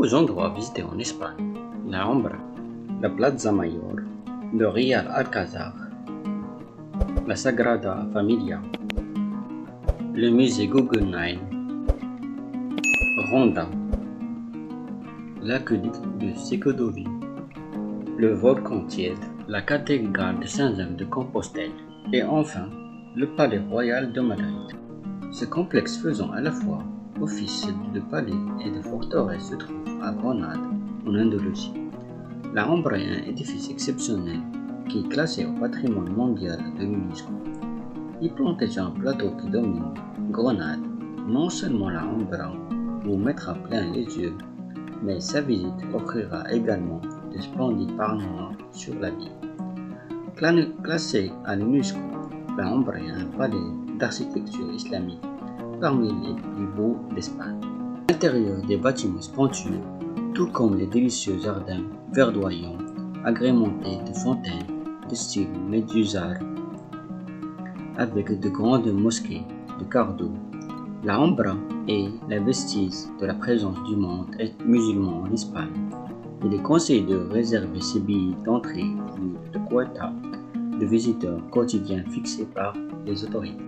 Nouveaux endroits à visiter en Espagne: la Alhambra, la Plaza Mayor, le Real Alcázar, la Sagrada Familia, le musée Guggenheim, Ronda, l'aqueduc de Segovie, le volcan tiède, la cathédrale de Saint-Jacques de Compostelle et enfin le palais royal de Madrid. Ce complexe faisant à la fois office de palais et de forteresse se trouve à Grenade, en Andalousie. La Alhambra est un édifice exceptionnel qui est classé au patrimoine mondial de l'UNESCO. Il est planté sur un plateau qui domine Grenade. Non seulement la Alhambra vous mettra plein les yeux, mais sa visite offrira également de splendides panorama sur la ville. Classé à l'UNESCO, la Alhambra est un palais d'architecture islamique parmi les plus beaux d'Espagne. L'intérieur des bâtiments splendides, tout comme les délicieux jardins verdoyants agrémentés de fontaines de style médusard avec de grandes mosquées de carreaux d'eau. La Alhambra est la vestige de la présence du monde musulman en Espagne. Il est conseillé de réserver ses billets d'entrée vu le quota de visiteurs quotidiens fixés par les autorités.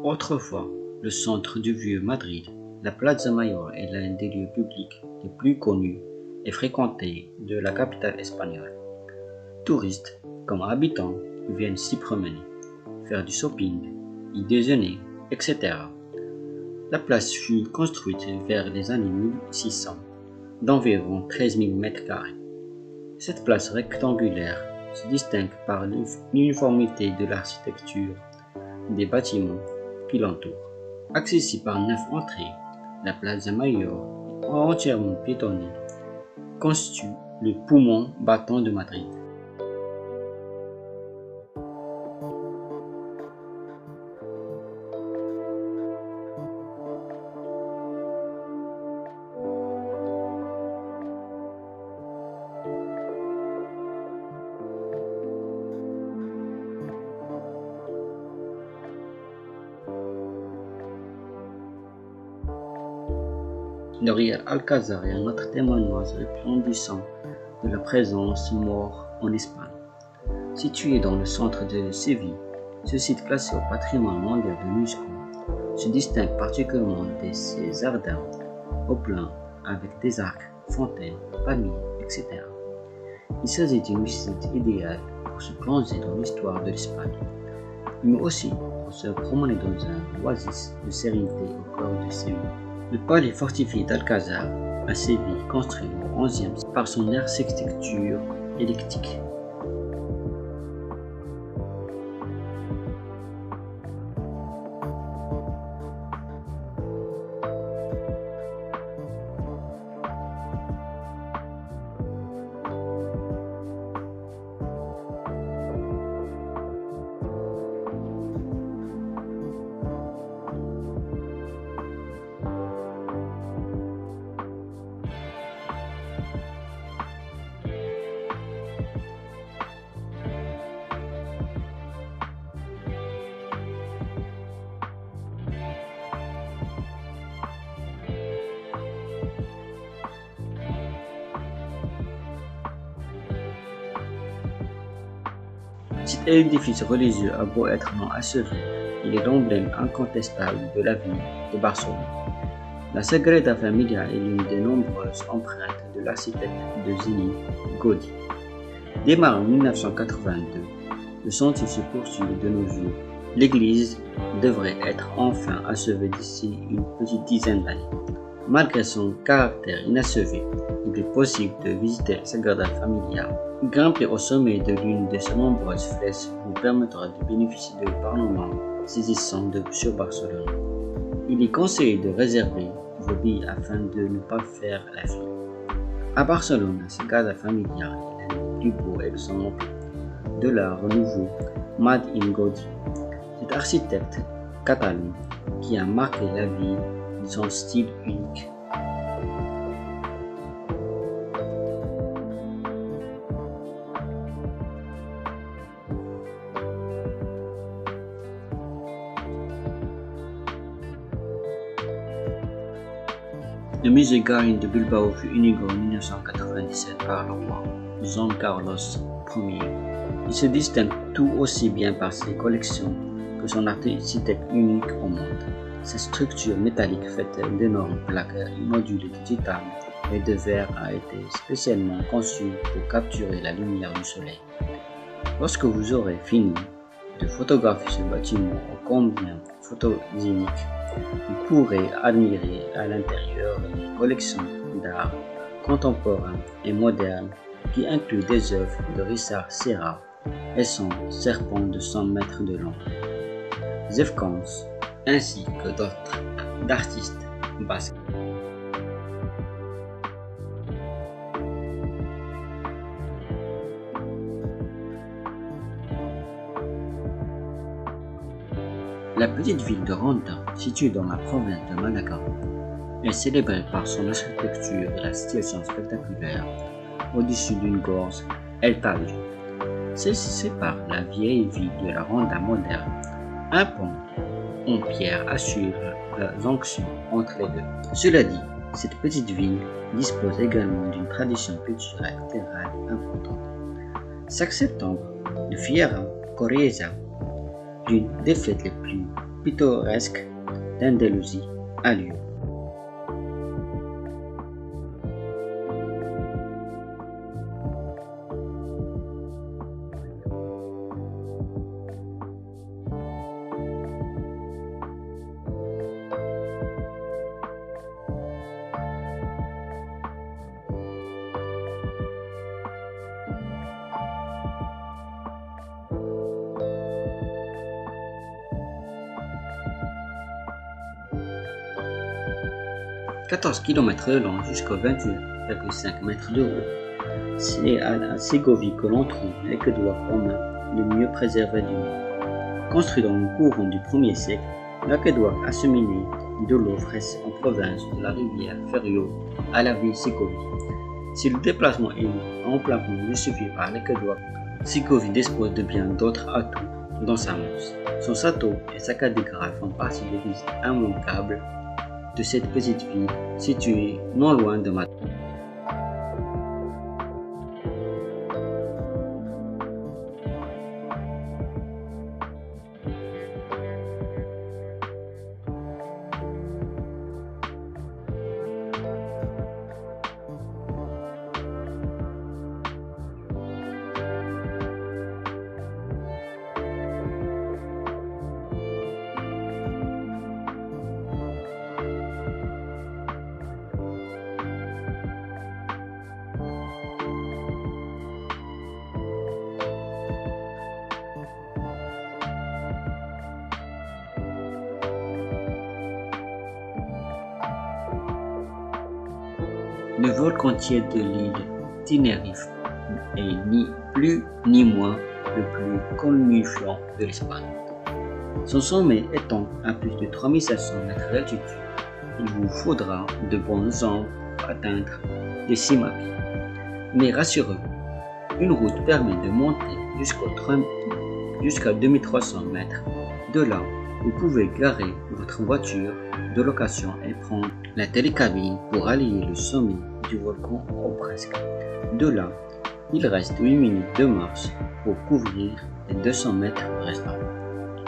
Autrefois, le centre du vieux Madrid, la Plaza Mayor est l'un des lieux publics les plus connus et fréquentés de la capitale espagnole. Touristes comme habitants viennent s'y promener, faire du shopping, y déjeuner, etc. La place fut construite vers les années 1600, d'environ 13 000 m². Cette place rectangulaire se distingue par l'uniformité de l'architecture des bâtiments qui l'entourent. Accessible par 9 entrées, la Plaza Mayor, entièrement piétonnée, constitue le poumon battant de Madrid. Le Real Alcázar est un autre témoignage resplendissant de la présence maure en Espagne. Situé dans le centre de Séville, ce site classé au patrimoine mondial de l'UNESCO se distingue particulièrement de ses jardins au plein avec des arcs, fontaines, palmiers, etc. Il s'agit d'une visite idéale pour se plonger dans l'histoire de l'Espagne, mais aussi pour se promener dans un oasis de sérénité au cœur de Séville. Le palais fortifié d'Alcázar à Séville, construit au XIe siècle par son architecture éclectique. Cet édifice religieux a beau être non achevé, il est l'emblème incontestable de la ville de Barcelone. La Sagrada Familia est l'une des nombreuses empreintes de l'architecte de génie Gaudí. Démarré en 1982, le chantier se poursuit de nos jours. L'église devrait être enfin achevée d'ici une petite dizaine d'années. Malgré son caractère inachevé, il est possible de visiter la Sagrada Familia. Grimper au sommet de l'une de ses nombreuses flèches vous permettra de bénéficier de panorama saisissant sur Barcelone. Il est conseillé de réserver vos billets afin de ne pas faire la file. À Barcelone, la Sagrada Familia est l'un des plus beaux exemples de l'art nouveau Made in Gaudí. Cet architecte catalan qui a marqué la ville de son style unique. Le musée Garine de Bilbao fut inauguré en 1997 par le roi Juan Carlos Ier. Il se distingue tout aussi bien par ses collections que son architecture unique au monde. Cette structure métallique faite d'énormes plaques modulées digitales et de verre a été spécialement conçue pour capturer la lumière du soleil. Lorsque vous aurez fini de photographier ce bâtiment ô combien photogénique, vous pourrez admirer à l'intérieur une collection d'art contemporain et moderne qui inclut des œuvres de Richard Serra et son serpent de 100 mètres de long, Zev Koons, ainsi que d'autres d'artistes basques. La petite ville de Ronda, située dans la province de Malaga, est célébrée par son architecture et la situation spectaculaire au-dessus d'une gorge, El Tajo. Celle-ci sépare la vieille ville de la Ronda moderne. Un pont en pierre assure la jonction entre les deux. Cela dit, cette petite ville dispose également d'une tradition culturelle théâtrale importante. Chaque septembre, le Fiera Corriesa, l'une des fêtes les plus pittoresques d'Andalousie, a lieu. « 14 km de long jusqu'à 28,5 mètres de haut. C'est à Ségovie que l'on trouve l'aqueduc romain le mieux préservé du monde. Construit dans le courant du 1er siècle, l'aqueduc acheminait de l'eau fraîche en province de la rivière Ferio à la ville Ségovie. Si le déplacement est en plein vent ne suffit pas à l'aqueduc, Ségovie dispose de bien d'autres atouts dans sa manche. Son château et sa cathédrale font partie des visites immanquables de cette petite ville située non loin de Madrid. Le volcan tiède de l'île Tenerife est ni plus ni moins le plus connu flanc de l'Espagne. Son sommet étant à plus de 3500 mètres d'altitude, il vous faudra de bons ans pour atteindre les cimes à pied. Mais rassurez-vous, une route permet de monter jusqu'à 2300 mètres. De là, vous pouvez garer votre voiture de location et prendre la télécabine pour allier le sommet du volcan au presque. De là, il reste 8 minutes de marche pour couvrir les 200 mètres restants.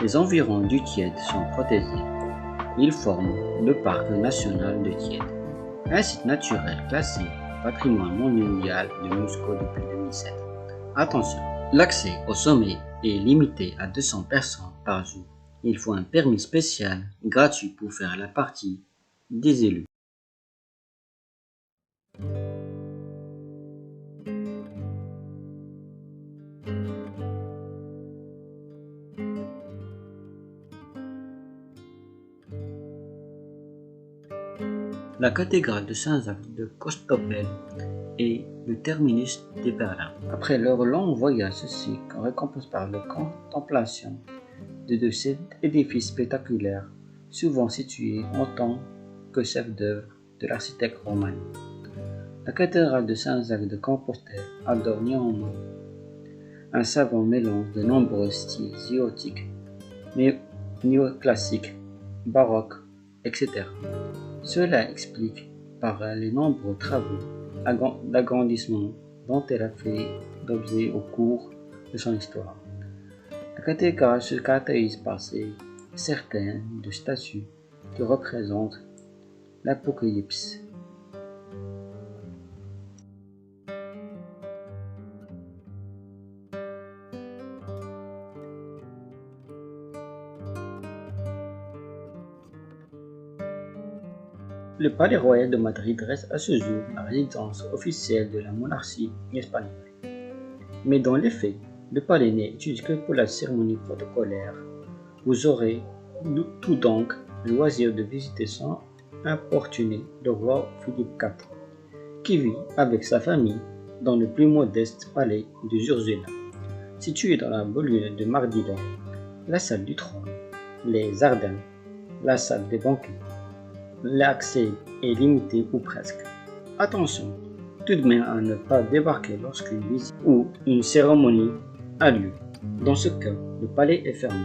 Les environs du Tiède sont protégés. Ils forment le parc national de Tiède, un site naturel classé patrimoine mondial de l'UNESCO depuis 2007. Attention, l'accès au sommet est limité à 200 personnes par jour. Il faut un permis spécial gratuit pour faire la partie des élus. La cathédrale de Saint-Jacques de Costopelle est le terminus des pèlerins. Après leur long voyage, ceux-ci récompensent par la contemplation de cet édifice spectaculaire, souvent situé en tant que chef-d'œuvre de l'architecte romain. La cathédrale de Saint-Jacques de Compostelle adore néanmoins un savant mélange de nombreux styles gothiques, néoclassiques, baroques, etc. Cela explique par les nombreux travaux d'agrandissement dont elle a fait l'objet au cours de son histoire. La cathédrale se caractérise par certaines de statues qui représentent l'Apocalypse. Le Palais royal de Madrid reste à ce jour la résidence officielle de la monarchie espagnole. Mais dans les faits, le palais n'est utilisé que pour la cérémonie protocolaire. Vous aurez tout donc le loisir de visiter sans importuner le roi Philippe IV, qui vit avec sa famille dans le plus modeste palais de Ursula, situé dans la banlieue de Mardila, la salle du trône, les Ardennes, la salle des banquets. L'accès est limité ou presque. Attention tout de même à ne pas débarquer lorsqu'une visite ou une cérémonie a lieu. Dans ce cas, le palais est fermé.